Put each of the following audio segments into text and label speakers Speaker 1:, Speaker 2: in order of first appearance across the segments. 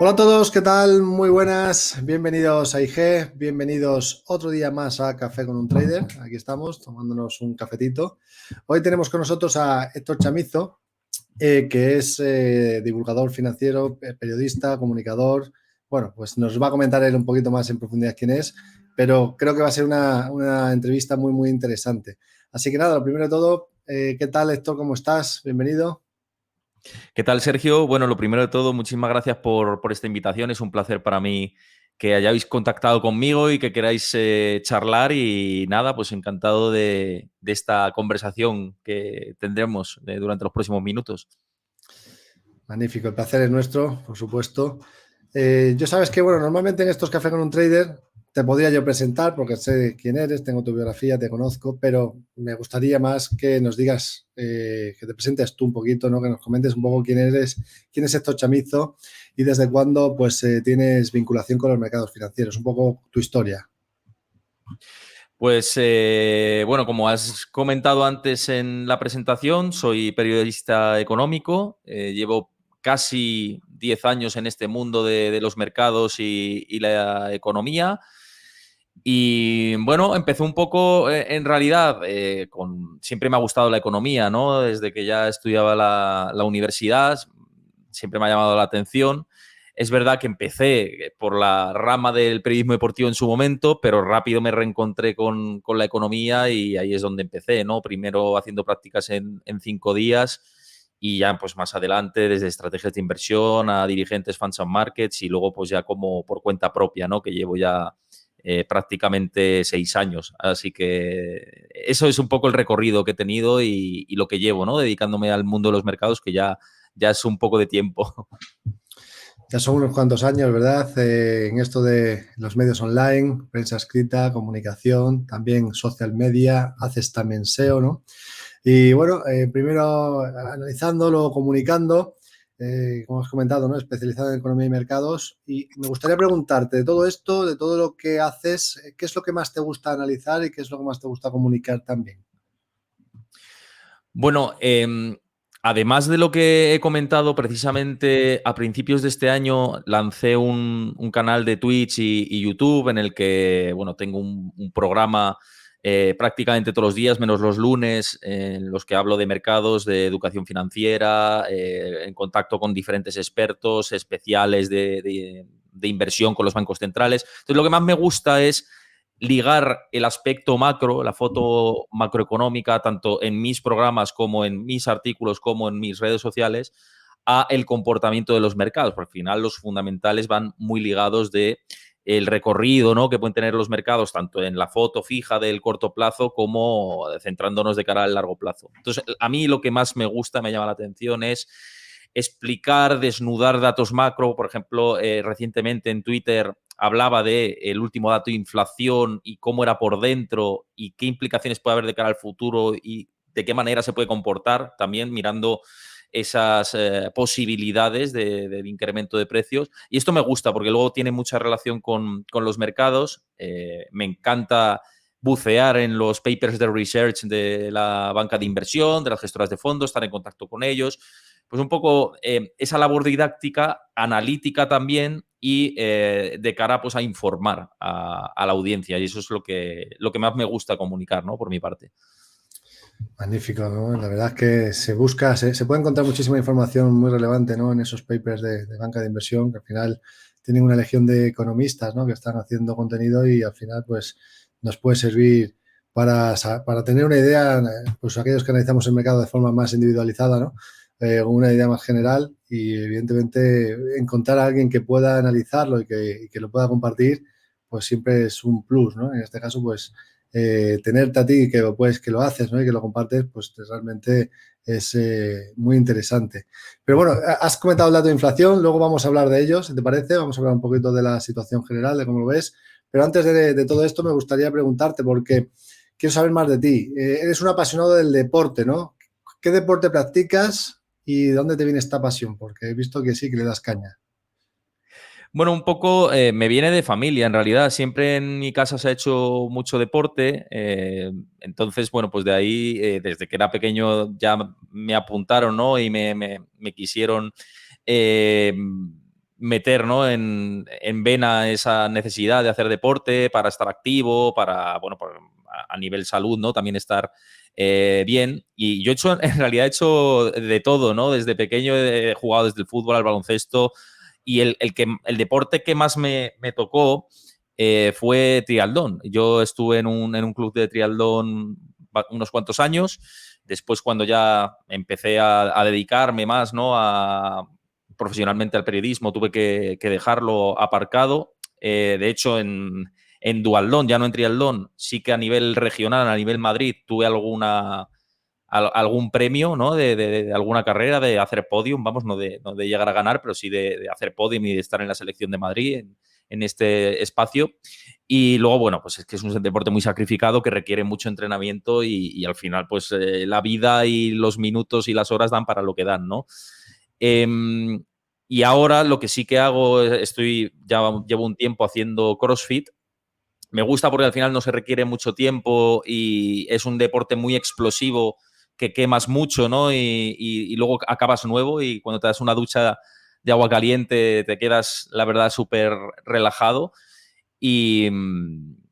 Speaker 1: Hola a todos, ¿qué tal? Muy buenas, bienvenidos a IG, bienvenidos otro día más a Café con un Trader. Aquí estamos tomándonos un cafetito. Hoy tenemos con nosotros a Héctor Chamizo, que es divulgador financiero, periodista, comunicador. Bueno, pues nos va a comentar él un poquito más en profundidad quién es, pero creo que va a ser una entrevista muy interesante. Así que nada, lo primero de todo, ¿qué tal, Héctor? ¿Cómo estás? Bienvenido.
Speaker 2: ¿Qué tal, Sergio? Bueno, lo primero de todo, muchísimas gracias por esta invitación. Es un placer para mí que hayáis contactado conmigo y que queráis charlar y nada, pues encantado de esta conversación que tendremos durante los próximos minutos.
Speaker 1: Magnífico, el placer es nuestro, por supuesto. Yo sabes que, bueno, normalmente en estos Café con un Trader te podría yo presentar porque sé quién eres, tengo tu biografía, te conozco, pero me gustaría más que nos digas, que te presentes tú un poquito, ¿no? Que nos comentes un poco quién eres, quién es Héctor Chamizo y desde cuándo pues tienes vinculación con los mercados financieros, un poco tu historia.
Speaker 2: Pues bueno, como has comentado antes en la presentación, soy periodista económico, llevo casi 10 años en este mundo de los mercados y la economía. Y bueno, empezó un poco, en realidad, siempre me ha gustado la economía, ¿no? Desde que ya estudiaba la universidad, siempre me ha llamado la atención. Es verdad que empecé por la rama del periodismo deportivo en su momento, pero rápido me reencontré con la economía y ahí es donde empecé, ¿no? Primero haciendo prácticas en 5 días y ya pues más adelante desde estrategias de inversión a dirigentes funds and markets y luego pues ya como por cuenta propia, ¿no? Que llevo ya prácticamente 6 años. Así que eso es un poco el recorrido que he tenido y lo que llevo, ¿no? Dedicándome al mundo de los mercados, que ya es un poco de tiempo.
Speaker 1: Ya son unos cuantos años, ¿verdad? En esto de los medios online, prensa escrita, comunicación, también social media, haces también SEO, ¿no? Y bueno, primero analizando, luego comunicando, como has comentado, ¿no? Especializado en economía y mercados. Y me gustaría preguntarte de todo esto, de todo lo que haces, ¿qué es lo que más te gusta analizar y qué es lo que más te gusta comunicar también?
Speaker 2: Bueno, además de lo que he comentado, precisamente a principios de este año lancé un canal de Twitch y YouTube en el que, bueno, tengo un programa prácticamente todos los días, menos los lunes, en los que hablo de mercados, de educación financiera, en contacto con diferentes expertos especiales de inversión con los bancos centrales. Entonces, lo que más me gusta es ligar el aspecto macro, la foto macroeconómica, tanto en mis programas como en mis artículos, como en mis redes sociales, a el comportamiento de los mercados. Porque al final los fundamentales van muy ligados de el recorrido, ¿no? Que pueden tener los mercados, tanto en la foto fija del corto plazo como centrándonos de cara al largo plazo. Entonces, a mí lo que más me gusta, me llama la atención, es explicar, desnudar datos macro. Por ejemplo, recientemente en Twitter hablaba de el último dato de inflación y cómo era por dentro y qué implicaciones puede haber de cara al futuro y de qué manera se puede comportar, también mirando esas posibilidades de incremento de precios. Y esto me gusta porque luego tiene mucha relación con los mercados. Me encanta bucear en los papers de research de la banca de inversión, de las gestoras de fondos, estar en contacto con ellos. Pues un poco esa labor didáctica, analítica también y de cara pues, a informar a la audiencia. Y eso es lo que más me gusta comunicar, ¿no? Por mi parte.
Speaker 1: Magnífico, ¿no? La verdad es que se busca, se puede encontrar muchísima información muy relevante, ¿no? En esos papers de banca de inversión, que al final tienen una legión de economistas, ¿no? Que están haciendo contenido y al final, pues, nos puede servir para tener una idea, pues aquellos que analizamos el mercado de forma más individualizada, ¿no? Una idea más general y evidentemente encontrar a alguien que pueda analizarlo y que lo pueda compartir, pues siempre es un plus, ¿no? En este caso, pues tenerte a ti que lo haces, ¿no? Y que lo compartes, pues realmente es muy interesante. Pero bueno, has comentado el dato de inflación, luego vamos a hablar de ello, si te parece, vamos a hablar un poquito de la situación general, de cómo lo ves. Pero antes de todo esto me gustaría preguntarte, porque quiero saber más de ti. Eres un apasionado del deporte, ¿no? ¿Qué deporte practicas y de dónde te viene esta pasión? Porque he visto que sí, que le das caña.
Speaker 2: Bueno, un poco me viene de familia, en realidad. Siempre en mi casa se ha hecho mucho deporte. Entonces, bueno, pues de ahí, desde que era pequeño ya me apuntaron, ¿no? Y me quisieron eh, meter, ¿no? en vena esa necesidad de hacer deporte para estar activo, para, bueno, a nivel salud, ¿no? También estar bien. Y yo en realidad he hecho de todo, ¿no? Desde pequeño he jugado desde el fútbol al baloncesto y el deporte que más me tocó fue triatlón. Yo estuve en un club de triatlón unos cuantos años. Después, cuando ya empecé a dedicarme más, ¿no? Profesionalmente al periodismo, tuve que dejarlo aparcado. De hecho, en duatlón, ya no en triatlón, sí que a nivel regional, a nivel Madrid, tuve algún premio, ¿no? De alguna carrera, de hacer podium, vamos, no de llegar a ganar, pero sí de hacer podium y de estar en la selección de Madrid en este espacio. Y luego, bueno, pues es que es un deporte muy sacrificado que requiere mucho entrenamiento y al final, pues la vida y los minutos y las horas dan para lo que dan, ¿no? Y ahora lo que sí que hago, llevo un tiempo haciendo CrossFit. Me gusta porque al final no se requiere mucho tiempo y es un deporte muy explosivo que quemas mucho, ¿no? Y luego acabas nuevo y cuando te das una ducha de agua caliente te quedas, la verdad, súper relajado. Y,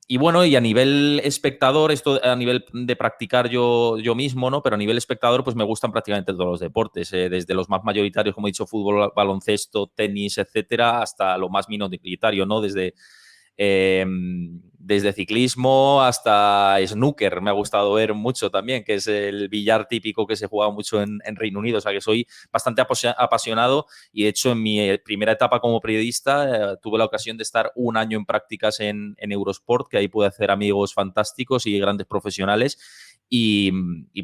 Speaker 2: y bueno, y a nivel espectador, esto a nivel de practicar yo mismo, ¿no? Pero a nivel espectador, pues me gustan prácticamente todos los deportes, desde los más mayoritarios, como he dicho, fútbol, baloncesto, tenis, etcétera, hasta lo más minoritario, ¿no? Eh, desde ciclismo hasta snooker me ha gustado ver mucho también, que es el billar típico que se juega mucho en Reino Unido. O sea que soy bastante apasionado y de hecho en mi primera etapa como periodista tuve la ocasión de estar un año en prácticas en Eurosport, que ahí pude hacer amigos fantásticos y grandes profesionales. Y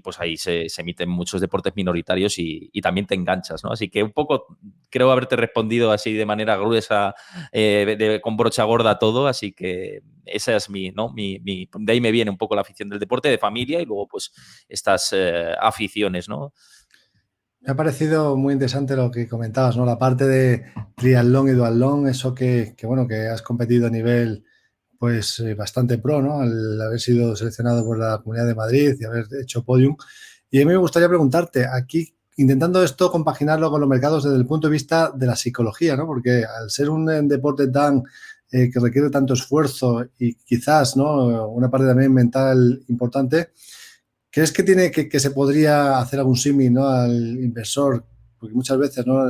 Speaker 2: pues ahí se emiten muchos deportes minoritarios y también te enganchas, ¿no? Así que un poco creo haberte respondido así de manera gruesa, con brocha gorda todo, así que esa es ¿no? De ahí me viene un poco la afición del deporte, de familia y luego pues estas aficiones, ¿no?
Speaker 1: Me ha parecido muy interesante lo que comentabas, ¿no? La parte de triatlón y duatlón, eso bueno, que has competido a nivel pues bastante pro, ¿no? Al haber sido seleccionado por la Comunidad de Madrid y haber hecho podium. Y a mí me gustaría preguntarte, aquí intentando esto compaginarlo con los mercados desde el punto de vista de la psicología, ¿no? Porque al ser un deporte tan que requiere tanto esfuerzo y quizás, ¿no? Una parte también mental importante, ¿crees que que se podría hacer algún símil, ¿no? Al inversor? Porque muchas veces, ¿no?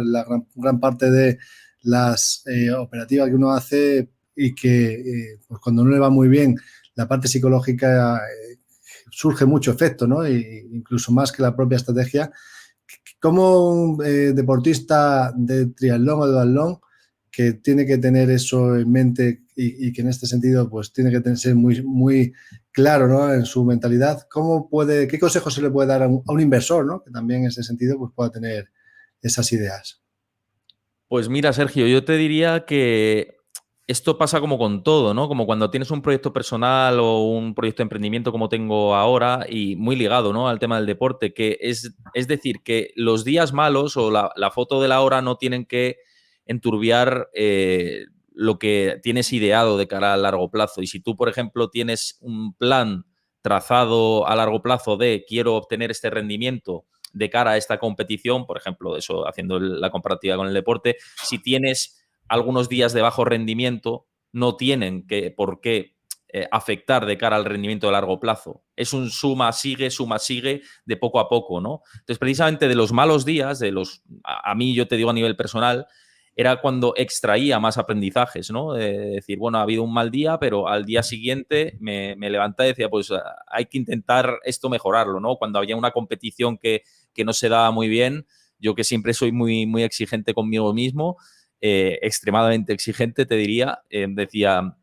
Speaker 1: Gran parte de las operativas que uno hace y que pues cuando no le va muy bien, la parte psicológica surge mucho efecto, ¿no? Incluso más que la propia estrategia. ¿Cómo un deportista de triatlón o de duatlón que tiene que tener eso en mente y que en este sentido pues tiene que ser muy claro, ¿no? En su mentalidad, qué consejos se le puede dar a un inversor, ¿no? Que también en ese sentido pues pueda tener esas ideas?
Speaker 2: Pues mira, Sergio, yo te diría que esto pasa como con todo, ¿no? Como cuando tienes un proyecto personal o un proyecto de emprendimiento como tengo ahora y muy ligado, ¿no? Al tema del deporte, que es decir, que los días malos o la foto de la hora no tienen que enturbiar lo que tienes ideado de cara a largo plazo. Y si tú, por ejemplo, tienes un plan trazado a largo plazo de quiero obtener este rendimiento de cara a esta competición, por ejemplo, eso haciendo la comparativa con el deporte, si tienes algunos días de bajo rendimiento, no tienen por qué afectar de cara al rendimiento de largo plazo. Es un suma, sigue de poco a poco, ¿no? Entonces, precisamente de los malos días, a mí yo te digo a nivel personal, era cuando extraía más aprendizajes, ¿no? Decir, bueno, ha habido un mal día, pero al día siguiente me levantaba y decía, pues hay que intentar esto mejorarlo, ¿no? Cuando había una competición que no se daba muy bien, yo que siempre soy muy exigente conmigo mismo, extremadamente exigente, te diría, decía,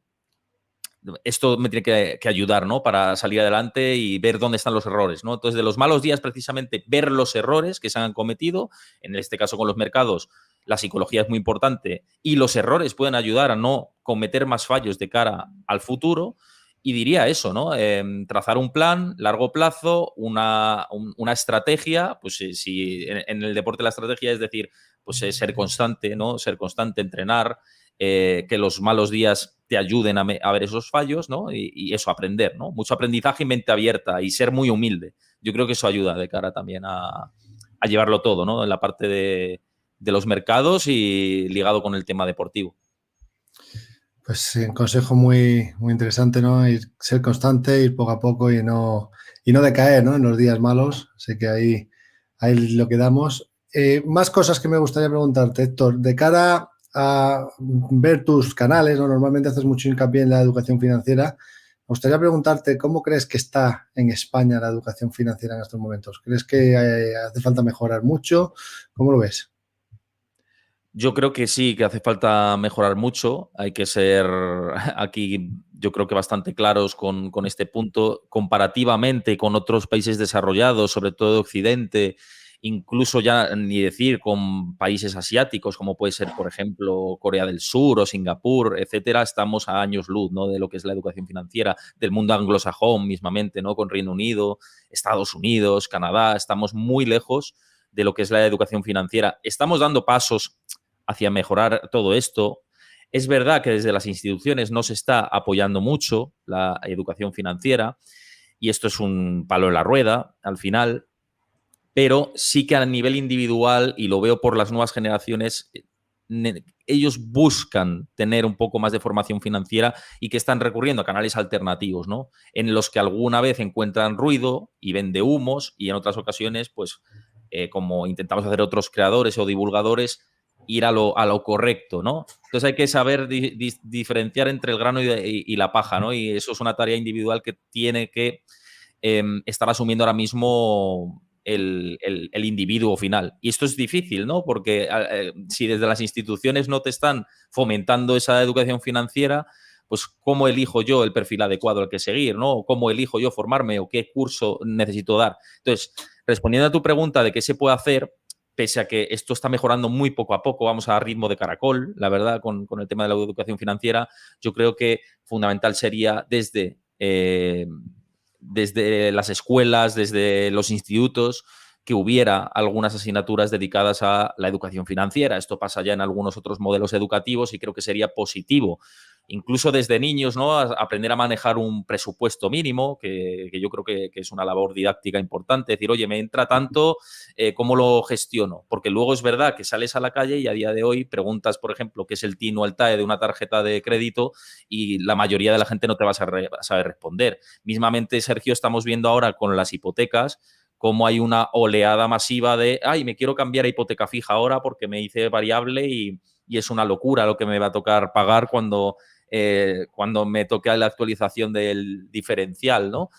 Speaker 2: esto me tiene que ayudar, ¿no? Para salir adelante y ver dónde están los errores, ¿no? Entonces, de los malos días, precisamente, ver los errores que se han cometido, en este caso con los mercados, la psicología es muy importante y los errores pueden ayudar a no cometer más fallos de cara al futuro. Y diría eso, ¿no? Trazar un plan, largo plazo, una estrategia, pues si en el deporte la estrategia es decir, pues ser constante, ¿no? Ser constante, entrenar, que los malos días te ayuden a ver esos fallos, ¿no? Y eso, aprender, ¿no? Mucho aprendizaje y mente abierta y ser muy humilde. Yo creo que eso ayuda de cara también a llevarlo todo, ¿no? En la parte los mercados y ligado con el tema deportivo.
Speaker 1: Pues sí, un consejo muy, muy interesante, ¿no? Ser constante, ir poco a poco y no decaer, ¿no? En los días malos. Así que ahí lo quedamos. Más cosas que me gustaría preguntarte, Héctor. De cara a ver tus canales, ¿no? Normalmente haces mucho hincapié en la educación financiera. Me gustaría preguntarte cómo crees que está en España la educación financiera en estos momentos. ¿Crees que hace falta mejorar mucho? ¿Cómo lo ves?
Speaker 2: Yo creo que sí, que hace falta mejorar mucho. Hay que ser aquí, yo creo que bastante claros con este punto. Comparativamente con otros países desarrollados, sobre todo de Occidente, incluso ya ni decir con países asiáticos, como puede ser, por ejemplo, Corea del Sur o Singapur, etcétera, estamos a años luz, ¿no? De lo que es la educación financiera, del mundo anglosajón mismamente, ¿no? Con Reino Unido, Estados Unidos, Canadá, estamos muy lejos de lo que es la educación financiera. Estamos dando pasos hacia mejorar todo esto. Es verdad que desde las instituciones no se está apoyando mucho la educación financiera y esto es un palo en la rueda al final, pero sí que a nivel individual, y lo veo por las nuevas generaciones, ellos buscan tener un poco más de formación financiera y que están recurriendo a canales alternativos, ¿no? En los que alguna vez encuentran ruido y ven de humos y en otras ocasiones, pues, como intentamos hacer otros creadores o divulgadores, ir a lo correcto, ¿no? Entonces hay que saber diferenciar entre el grano y la paja, ¿no? Y eso es una tarea individual que tiene que estar asumiendo ahora mismo el individuo final. Y esto es difícil, ¿no? Porque si desde las instituciones no te están fomentando esa educación financiera, pues cómo elijo yo el perfil adecuado al que seguir, ¿no? O cómo elijo yo formarme o qué curso necesito dar. Entonces, respondiendo a tu pregunta de qué se puede hacer, pese a que esto está mejorando muy poco a poco, vamos a ritmo de caracol, la verdad, con el tema de la educación financiera, yo creo que fundamental sería desde las escuelas, desde los institutos, que hubiera algunas asignaturas dedicadas a la educación financiera. Esto pasa ya en algunos otros modelos educativos y creo que sería positivo. Incluso desde niños, ¿no? Aprender a manejar un presupuesto mínimo, que yo creo que es una labor didáctica importante. Decir, oye, me entra tanto, ¿cómo lo gestiono? Porque luego es verdad que sales a la calle y a día de hoy preguntas, por ejemplo, qué es el TIN o el TAE de una tarjeta de crédito y la mayoría de la gente no te va a saber responder. Mismamente, Sergio, estamos viendo ahora con las hipotecas cómo hay una oleada masiva de, ay, me quiero cambiar a hipoteca fija ahora porque me hice variable y es una locura lo que me va a tocar pagar cuando me toque la actualización del diferencial, ¿no?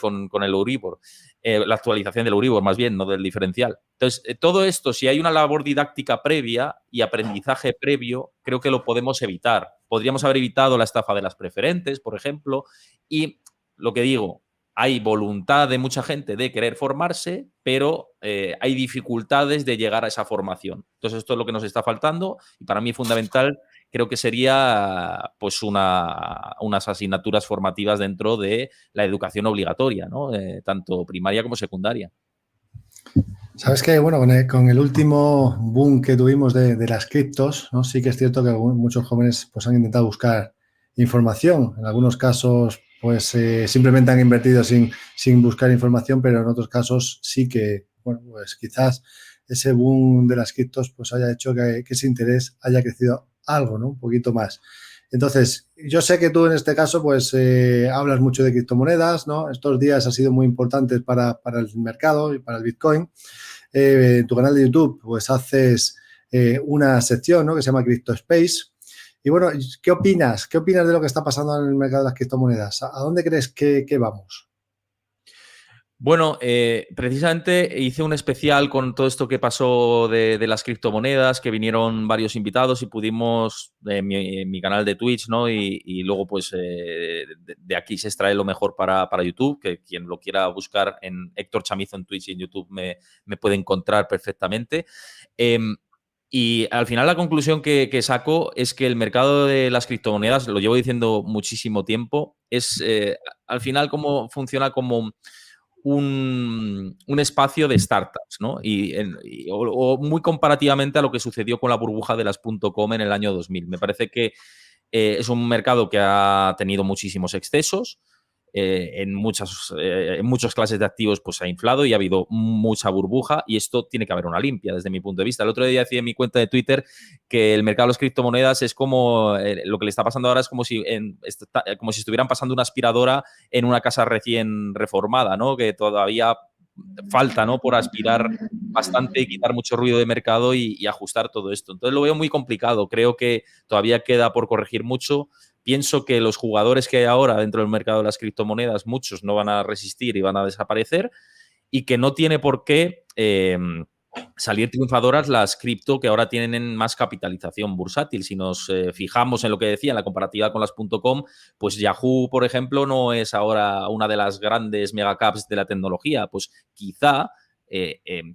Speaker 2: Con el Euribor. La actualización del Euribor, más bien, no del diferencial. Entonces, todo esto, si hay una labor didáctica previa y aprendizaje previo, creo que lo podemos evitar. Podríamos haber evitado la estafa de las preferentes, por ejemplo, y lo que digo, hay voluntad de mucha gente de querer formarse, pero hay dificultades de llegar a esa formación. Entonces, esto es lo que nos está faltando y para mí es fundamental. Creo que sería pues unas asignaturas formativas dentro de la educación obligatoria, ¿no? Tanto primaria como secundaria.
Speaker 1: Sabes que, bueno, con el último boom que tuvimos de las criptos, ¿no? Sí que es cierto que muchos jóvenes pues, han intentado buscar información. En algunos casos, pues simplemente han invertido sin buscar información, pero en otros casos sí que, bueno, pues quizás ese boom de las criptos pues haya hecho que ese interés haya crecido algo, ¿no? Un poquito más. Entonces, yo sé que tú en este caso pues hablas mucho de criptomonedas, ¿no? Estos días han sido muy importantes para el mercado y para el Bitcoin. En tu canal de YouTube pues haces una sección, ¿no? Que se llama Crypto Space. Y bueno, ¿qué opinas? ¿Qué opinas de lo que está pasando en el mercado de las criptomonedas? ¿A dónde crees que vamos?
Speaker 2: Bueno, precisamente hice un especial con todo esto que pasó de las criptomonedas, que vinieron varios invitados y pudimos, en mi canal de Twitch, ¿no? Y luego, pues, de aquí se extrae lo mejor para YouTube, que quien lo quiera buscar en Héctor Chamizo en Twitch y en YouTube me puede encontrar perfectamente. Y al final la conclusión que saco es que el mercado de las criptomonedas, lo llevo diciendo muchísimo tiempo, es al final como funciona como un espacio de startups, ¿no? O muy comparativamente a lo que sucedió con la burbuja de las .com en el año 2000. Me parece que es un mercado que ha tenido muchísimos excesos, en muchas clases de activos pues se ha inflado y ha habido mucha burbuja y esto tiene que haber una limpia desde mi punto de vista. El otro día decía en mi cuenta de Twitter que el mercado de las criptomonedas es como lo que le está pasando ahora es como si estuvieran pasando una aspiradora en una casa recién reformada, ¿no? Que todavía falta, ¿no? Por aspirar bastante y quitar mucho ruido de mercado y ajustar todo esto. Entonces lo veo muy complicado. Creo que todavía queda por corregir mucho. Pienso que los jugadores que hay ahora dentro del mercado de las criptomonedas, muchos no van a resistir y van a desaparecer y que no tiene por qué salir triunfadoras las cripto que ahora tienen más capitalización bursátil. Si nos fijamos en lo que decía, en la comparativa con las .com, pues Yahoo, por ejemplo, no es ahora una de las grandes megacaps de la tecnología. Pues quizá,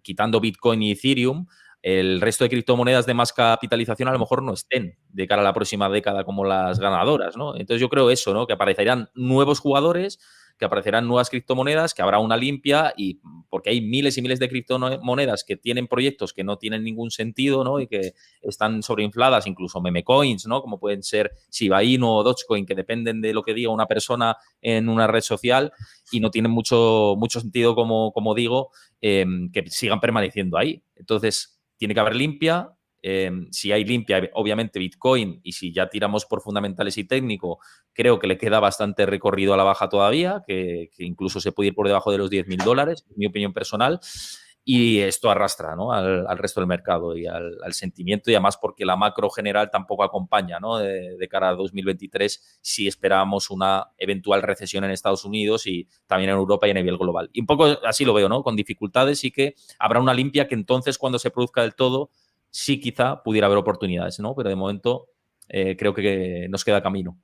Speaker 2: quitando Bitcoin y Ethereum, el resto de criptomonedas de más capitalización a lo mejor no estén de cara a la próxima década como las ganadoras, ¿no? Entonces yo creo eso, ¿no? Que aparecerán nuevos jugadores, que aparecerán nuevas criptomonedas, que habrá una limpia y porque hay miles y miles de criptomonedas que tienen proyectos que no tienen ningún sentido, ¿no? Y que están sobreinfladas, incluso meme coins, ¿no? Como pueden ser Shiba Inu o Dogecoin, que dependen de lo que diga una persona en una red social y no tienen mucho sentido, como digo, que sigan permaneciendo ahí. Entonces, tiene que haber limpia. Si hay limpia, obviamente Bitcoin, y si ya tiramos por fundamentales y técnico, creo que le queda bastante recorrido a la baja todavía, que incluso se puede ir por debajo de los $10.000, en mi opinión personal. Y esto arrastra, ¿no? al resto del mercado y al sentimiento, y además porque la macro general tampoco acompaña, ¿no? De cara a 2023, si esperábamos una eventual recesión en Estados Unidos y también en Europa y a nivel global. Y un poco así lo veo, ¿no? Con dificultades, y que habrá una limpia que entonces, cuando se produzca del todo, sí quizá pudiera haber oportunidades, ¿no? Pero de momento creo que nos queda camino.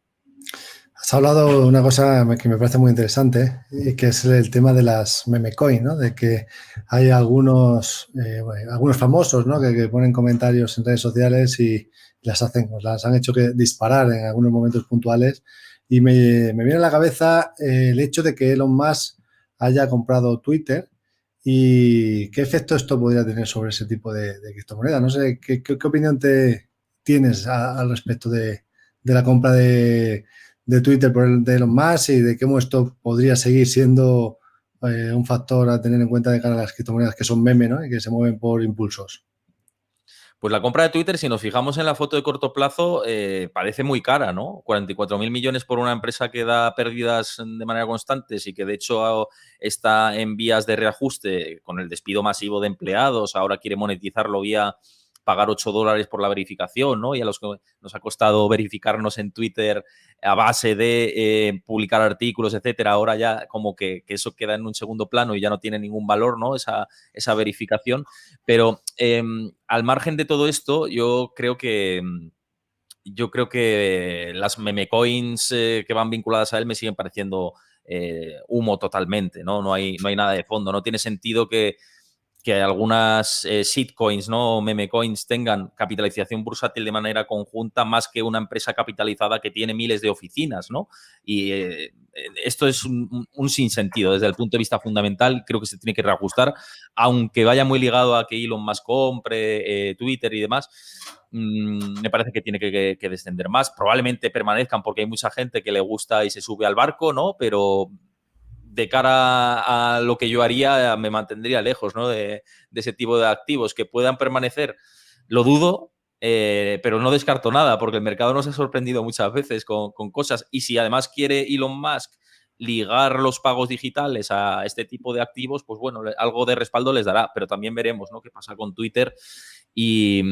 Speaker 1: Has hablado de una cosa que me parece muy interesante, que es el tema de las meme coin, ¿no? De que hay algunos famosos, ¿no? Que ponen comentarios en redes sociales y las han hecho que disparar en algunos momentos puntuales. Y me viene a la cabeza el hecho de que Elon Musk haya comprado Twitter y qué efecto esto podría tener sobre ese tipo de criptomonedas. No sé, ¿qué opinión tienes al respecto de la compra de Twitter de Elon Musk y de cómo esto podría seguir siendo un factor a tener en cuenta de cara a las criptomonedas que son meme, ¿no? Y que se mueven por impulsos?
Speaker 2: Pues la compra de Twitter, si nos fijamos en la foto de corto plazo, parece muy cara, ¿no? 44.000 millones por una empresa que da pérdidas de manera constante y que de hecho está en vías de reajuste con el despido masivo de empleados. Ahora quiere monetizarlo vía pagar $8 por la verificación, ¿no? Y a los que nos ha costado verificarnos en Twitter a base de publicar artículos, etcétera, ahora ya como que eso queda en un segundo plano y ya no tiene ningún valor, ¿no? Esa verificación. Pero al margen de todo esto, yo creo que las meme coins que van vinculadas a él me siguen pareciendo humo totalmente, ¿no? No hay nada de fondo. No tiene sentido que algunas shitcoins, ¿no? O meme coins tengan capitalización bursátil de manera conjunta más que una empresa capitalizada que tiene miles de oficinas, ¿no? Y esto es un sinsentido desde el punto de vista fundamental. Creo que se tiene que reajustar, aunque vaya muy ligado a que Elon Musk compre Twitter y demás. Me parece que tiene que descender más. Probablemente permanezcan porque hay mucha gente que le gusta y se sube al barco, ¿no? Pero de cara a lo que yo haría, me mantendría lejos, ¿no? de ese tipo de activos. Que puedan permanecer, lo dudo, pero no descarto nada, porque el mercado nos ha sorprendido muchas veces con cosas. Y si además quiere Elon Musk ligar los pagos digitales a este tipo de activos, pues bueno, algo de respaldo les dará, pero también veremos, ¿no? Qué pasa con Twitter y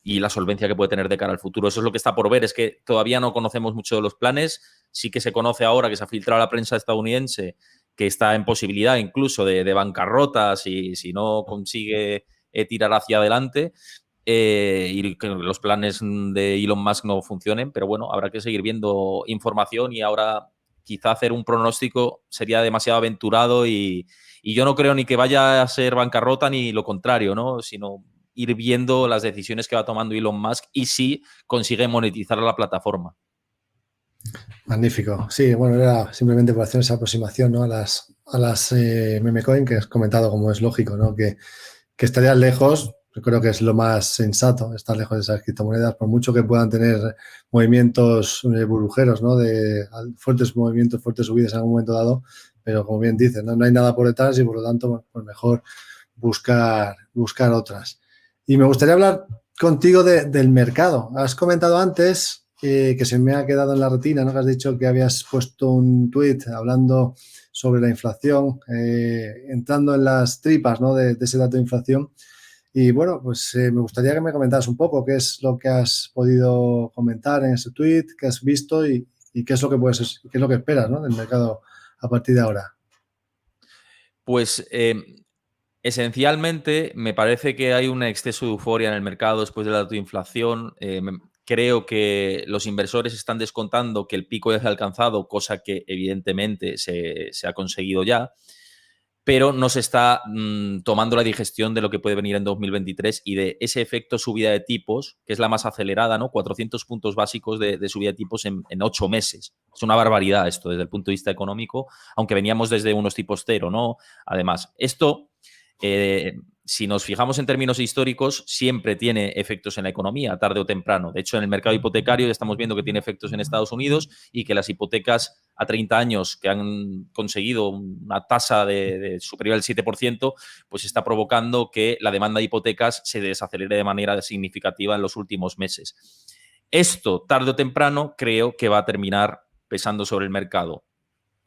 Speaker 2: la solvencia que puede tener de cara al futuro. Eso es lo que está por ver. Es que todavía no conocemos mucho de los planes. Sí que se conoce ahora, que se ha filtrado a la prensa estadounidense, que está en posibilidad incluso de bancarrota si no consigue tirar hacia adelante. Y que los planes de Elon Musk no funcionen, pero bueno, habrá que seguir viendo información, y ahora quizá hacer un pronóstico sería demasiado aventurado y yo no creo ni que vaya a ser bancarrota ni lo contrario, ¿no? Sino ir viendo las decisiones que va tomando Elon Musk y si consigue monetizar la plataforma.
Speaker 1: Magnífico. Sí, bueno, era simplemente por hacer esa aproximación, ¿no? a las meme coin que has comentado, como es lógico, ¿no? Que estarían lejos, Yo creo que es lo más sensato, estar lejos de esas criptomonedas, por mucho que puedan tener movimientos burbujeros, ¿no? De fuertes movimientos, fuertes subidas en algún momento dado, pero como bien dices, no hay nada por detrás y por lo tanto, pues mejor buscar otras. Y me gustaría hablar contigo del mercado. Has comentado antes que se me ha quedado en la retina, ¿no? Que has dicho que habías puesto un tuit hablando sobre la inflación, entrando en las tripas, ¿no? de ese dato de inflación. Y bueno, pues me gustaría que me comentaras un poco qué es lo que has podido comentar en ese tweet, qué has visto y qué es lo que qué es lo que esperas, ¿no? Del mercado a partir de ahora.
Speaker 2: Pues esencialmente me parece que hay un exceso de euforia en el mercado después del dato de inflación. Creo que los inversores están descontando que el pico ya se ha alcanzado, cosa que evidentemente se ha conseguido ya, pero no se está tomando la digestión de lo que puede venir en 2023 y de ese efecto subida de tipos, que es la más acelerada, ¿no? 400 puntos básicos de subida de tipos en 8 meses. Es una barbaridad esto desde el punto de vista económico, aunque veníamos desde unos tipos cero, ¿no? Además, esto, si nos fijamos en términos históricos, siempre tiene efectos en la economía, tarde o temprano. De hecho, en el mercado hipotecario ya estamos viendo que tiene efectos en Estados Unidos y que las hipotecas a 30 años que han conseguido una tasa de superior al 7%, pues está provocando que la demanda de hipotecas se desacelere de manera significativa en los últimos meses. Esto, tarde o temprano, creo que va a terminar pesando sobre el mercado.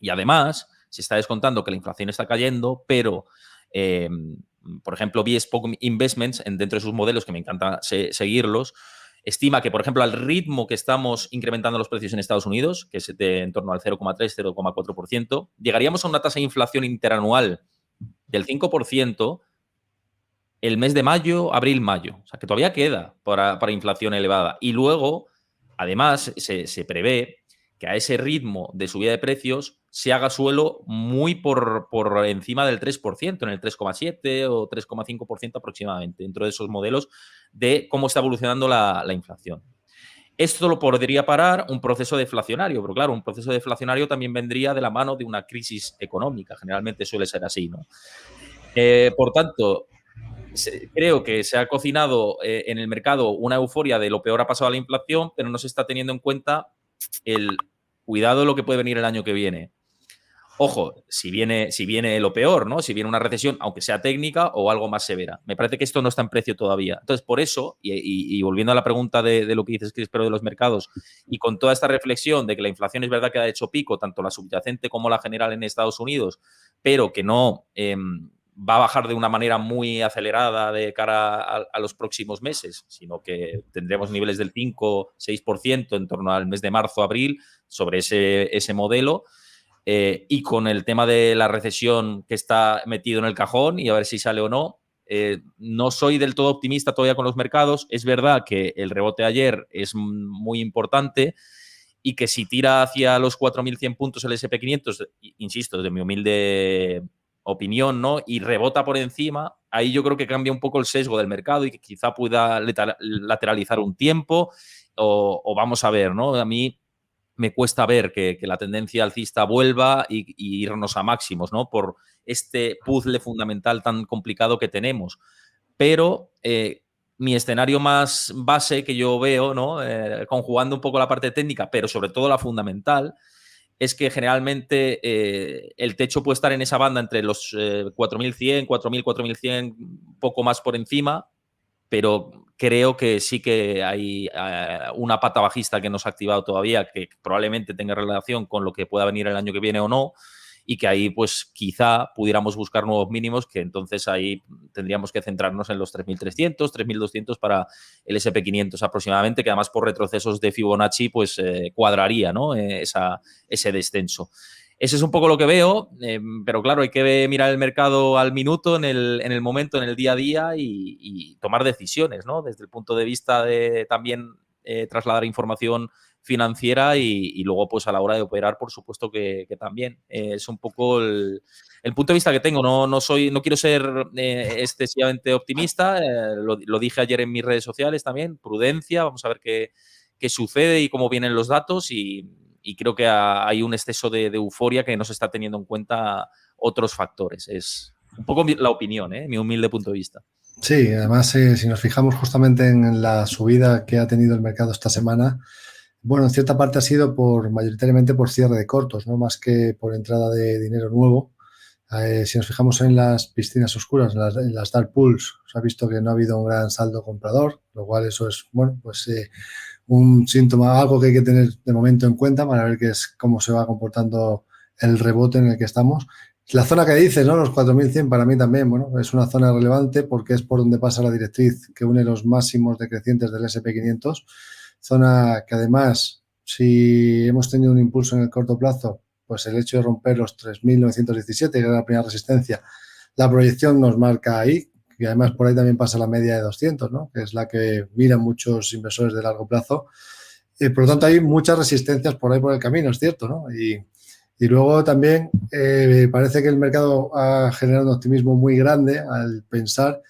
Speaker 2: Y además, se está descontando que la inflación está cayendo, pero, por ejemplo, Bespoke Investments, dentro de sus modelos, que me encanta seguirlos, estima que, por ejemplo, al ritmo que estamos incrementando los precios en Estados Unidos, que es de en torno al 0,3-0,4%, llegaríamos a una tasa de inflación interanual del 5% el mes de mayo, abril, mayo. O sea, que todavía queda para inflación elevada. Y luego, además, se prevé que a ese ritmo de subida de precios se haga suelo muy por encima del 3%, en el 3,7 o 3,5% aproximadamente, dentro de esos modelos de cómo está evolucionando la inflación. Esto lo podría parar un proceso deflacionario, pero claro, un proceso deflacionario también vendría de la mano de una crisis económica. Generalmente suele ser así, ¿no? Por tanto, creo que se ha cocinado en el mercado una euforia de lo peor ha pasado a la inflación, pero no se está teniendo en cuenta el cuidado de lo que puede venir el año que viene. Ojo, si viene lo peor, ¿no? Si viene una recesión, aunque sea técnica o algo más severa. Me parece que esto no está en precio todavía. Entonces, por eso, y volviendo a la pregunta de lo que dices que espero de los mercados, y con toda esta reflexión de que la inflación es verdad que ha hecho pico, tanto la subyacente como la general en Estados Unidos, pero que no va a bajar de una manera muy acelerada de cara a los próximos meses, sino que tendremos niveles del 5-6% en torno al mes de marzo, abril, sobre ese modelo. Y con el tema de la recesión que está metido en el cajón y a ver si sale o no, no soy del todo optimista todavía con los mercados. Es verdad que el rebote ayer es muy importante y que si tira hacia los 4.100 puntos el SP500, insisto, desde mi humilde opinión, ¿no? Y rebota por encima, ahí yo creo que cambia un poco el sesgo del mercado y que quizá pueda lateralizar un tiempo o vamos a ver, ¿no? A mí me cuesta ver que la tendencia alcista vuelva y irnos a máximos, ¿no? Por este puzzle fundamental tan complicado que tenemos. Pero mi escenario más base que yo veo, ¿no? Conjugando un poco la parte técnica, pero sobre todo la fundamental, es que generalmente el techo puede estar en esa banda entre los 4.100, 4.000, 4.100, un poco más por encima, pero creo que sí que hay una pata bajista que no se ha activado todavía, que probablemente tenga relación con lo que pueda venir el año que viene o no, y que ahí pues quizá pudiéramos buscar nuevos mínimos, que entonces ahí tendríamos que centrarnos en los 3.300, 3.200 para el SP500 aproximadamente, que además por retrocesos de Fibonacci pues cuadraría, ¿no? Ese descenso. Ese es un poco lo que veo, pero claro, hay que mirar el mercado al minuto, en el momento, en el día a día y tomar decisiones, ¿no? Desde el punto de vista de también trasladar información financiera y luego, pues a la hora de operar, por supuesto que también. Es un poco el punto de vista que tengo. No quiero ser excesivamente optimista, lo dije ayer en mis redes sociales también, prudencia, vamos a ver qué sucede y cómo vienen los datos y creo que hay un exceso de euforia que no se está teniendo en cuenta otros factores. Es un poco la opinión, mi humilde punto de vista.
Speaker 1: Sí, además, si nos fijamos justamente en la subida que ha tenido el mercado esta semana, bueno, en cierta parte ha sido mayoritariamente por cierre de cortos, no más que por entrada de dinero nuevo. Si nos fijamos en las piscinas oscuras, en las dark pools, se ha visto que no ha habido un gran saldo comprador, lo cual eso es, bueno, pues un síntoma, algo que hay que tener de momento en cuenta para ver cómo se va comportando el rebote en el que estamos. La zona que dices, ¿no? Los 4.100 para mí también, bueno, es una zona relevante porque es por donde pasa la directriz que une los máximos decrecientes del S&P 500, zona que además, si hemos tenido un impulso en el corto plazo, pues el hecho de romper los 3.917, que era la primera resistencia, la proyección nos marca ahí, y además por ahí también pasa la media de 200, ¿no? Que es la que miran muchos inversores de largo plazo. Por lo tanto, hay muchas resistencias por ahí por el camino, es cierto, ¿no? Y luego también parece que el mercado ha generado un optimismo muy grande al pensar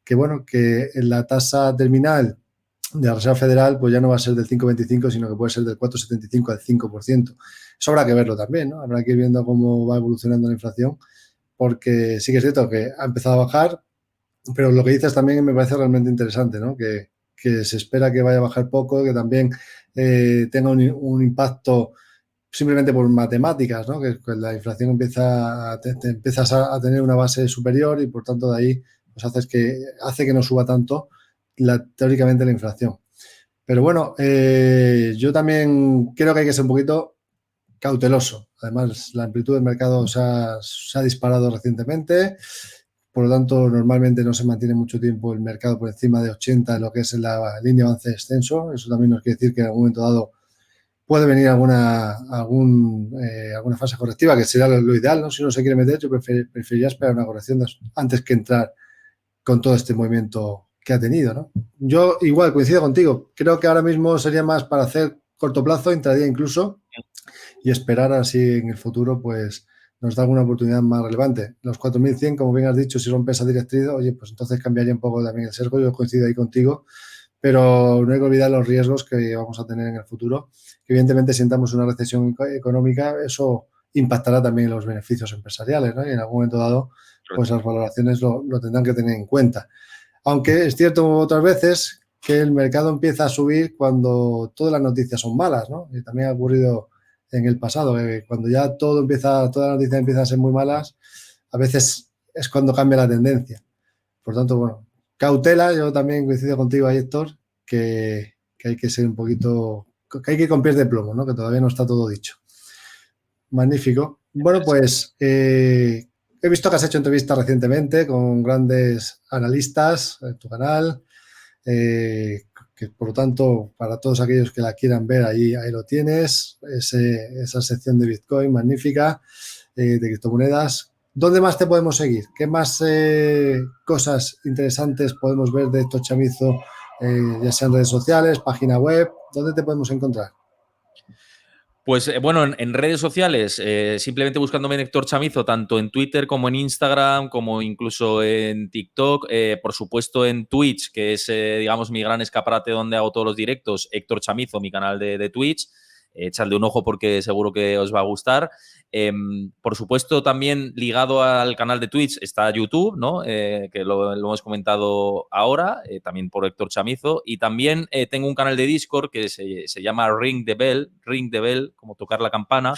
Speaker 1: que, bueno, que la tasa terminal de la Reserva Federal pues ya no va a ser del 5,25, sino que puede ser del 4,75 al 5%. Eso habrá que verlo también, ¿no? Habrá que ir viendo cómo va evolucionando la inflación, porque sí que es cierto que ha empezado a bajar, pero lo que dices también me parece realmente interesante, ¿no? Que se espera que vaya a bajar poco, que también tenga un impacto simplemente por matemáticas, ¿no? Que la inflación te empiezas a tener una base superior y por tanto de ahí pues hace que no suba tanto teóricamente la inflación. Pero bueno, yo también creo que hay que ser un poquito cauteloso. Además, la amplitud del mercado se ha disparado recientemente. Por lo tanto, normalmente no se mantiene mucho tiempo el mercado por encima de 80 en lo que es la línea de avance de descenso. Eso también nos quiere decir que en algún momento dado puede venir alguna fase correctiva, que será lo ideal, ¿no? Si uno se quiere meter, yo preferiría esperar una corrección antes que entrar con todo este movimiento que ha tenido, ¿no? Yo igual coincido contigo. Creo que ahora mismo sería más para hacer corto plazo, intradía incluso, y esperar así en el futuro, pues nos da alguna oportunidad más relevante. Los 4.100, como bien has dicho, si rompe esa directriz, oye, pues entonces cambiaría un poco también el sesgo. Yo coincido ahí contigo, pero no hay que olvidar los riesgos que vamos a tener en el futuro. Que evidentemente, si entramos en una recesión económica, eso impactará también en los beneficios empresariales, ¿no? Y en algún momento dado, pues las valoraciones lo tendrán que tener en cuenta. Aunque es cierto otras veces que el mercado empieza a subir cuando todas las noticias son malas, ¿no? Y también ha ocurrido en el pasado, cuando ya todas las noticias empiezan a ser muy malas, a veces es cuando cambia la tendencia. Por tanto, bueno, cautela, yo también coincido contigo ahí, Héctor, que hay que ser un poquito, que hay que ir con pies de plomo, ¿no? Que todavía no está todo dicho. Magnífico. Bueno, pues he visto que has hecho entrevistas recientemente con grandes analistas en tu canal, eh, que por lo tanto, para todos aquellos que la quieran ver, ahí lo tienes, esa sección de Bitcoin magnífica, de criptomonedas. ¿Dónde más te podemos seguir? ¿Qué más cosas interesantes podemos ver de Héctor Chamizo, ya sean redes sociales, página web? ¿Dónde te podemos encontrar?
Speaker 2: Pues bueno, en redes sociales, simplemente buscándome en Héctor Chamizo, tanto en Twitter como en Instagram, como incluso en TikTok, por supuesto en Twitch, que es, digamos, mi gran escaparate donde hago todos los directos, Héctor Chamizo, mi canal de Twitch. Echadle un ojo porque seguro que os va a gustar. Por supuesto, también ligado al canal de Twitch está YouTube, ¿no? Que lo hemos comentado ahora, también por Héctor Chamizo. Y también tengo un canal de Discord que se llama Ring the Bell, como tocar la campana,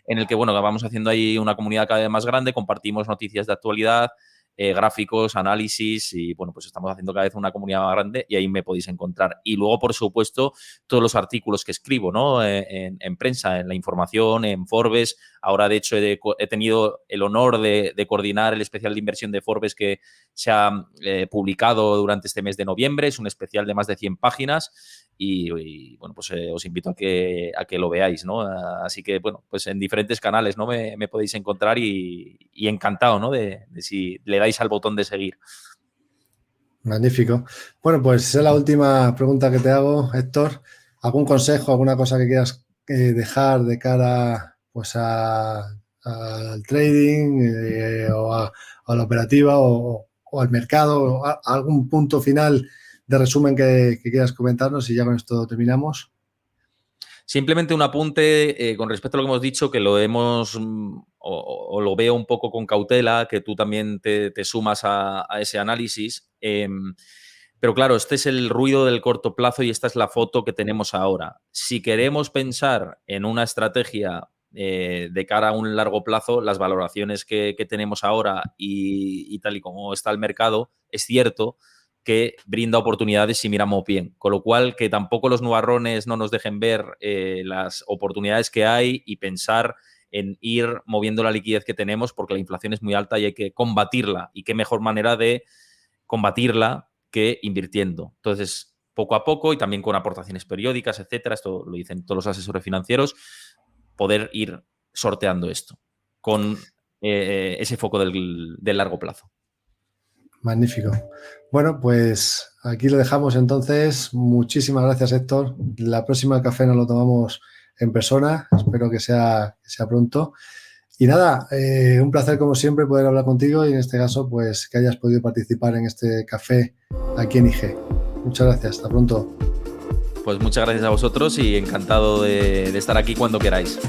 Speaker 2: en el que, bueno, vamos haciendo ahí una comunidad cada vez más grande, compartimos noticias de actualidad, gráficos, análisis y, bueno, pues estamos haciendo cada vez una comunidad más grande y ahí me podéis encontrar. Y luego, por supuesto, todos los artículos que escribo, ¿no? En prensa, en La Información, en Forbes. Ahora, de hecho, he tenido el honor de coordinar el especial de inversión de Forbes que se ha publicado durante este mes de noviembre. Es un especial de más de 100 páginas y bueno, pues os invito a que lo veáis, ¿no? Así que, bueno, pues en diferentes canales, ¿no? Me podéis encontrar y encantado, ¿no? De si le dais al botón de seguir.
Speaker 1: Magnífico. Bueno, pues es la última pregunta que te hago, Héctor. ¿Algún consejo, alguna cosa que quieras dejar de cara pues al trading a la operativa o al mercado? O ¿algún punto final de resumen que quieras comentarnos y ya con esto terminamos?
Speaker 2: Simplemente un apunte con respecto a lo que hemos dicho, que lo hemos o lo veo un poco con cautela, que tú también te sumas a ese análisis. Pero claro, este es el ruido del corto plazo y esta es la foto que tenemos ahora. Si queremos pensar en una estrategia de cara a un largo plazo, las valoraciones que tenemos ahora y tal y como está el mercado, es cierto que brinda oportunidades si miramos bien. Con lo cual, que tampoco los nubarrones no nos dejen ver las oportunidades que hay y pensar en ir moviendo la liquidez que tenemos, porque la inflación es muy alta y hay que combatirla. Y qué mejor manera de combatirla que invirtiendo. Entonces, poco a poco y también con aportaciones periódicas, etcétera, esto lo dicen todos los asesores financieros, poder ir sorteando esto con ese foco del largo plazo.
Speaker 1: Magnífico. Bueno, pues aquí lo dejamos entonces. Muchísimas gracias, Héctor. La próxima café nos lo tomamos en persona. Espero que sea pronto. Y nada, un placer como siempre poder hablar contigo y en este caso pues que hayas podido participar en este café aquí en IG. Muchas gracias. Hasta pronto.
Speaker 2: Pues muchas gracias a vosotros y encantado de estar aquí cuando queráis.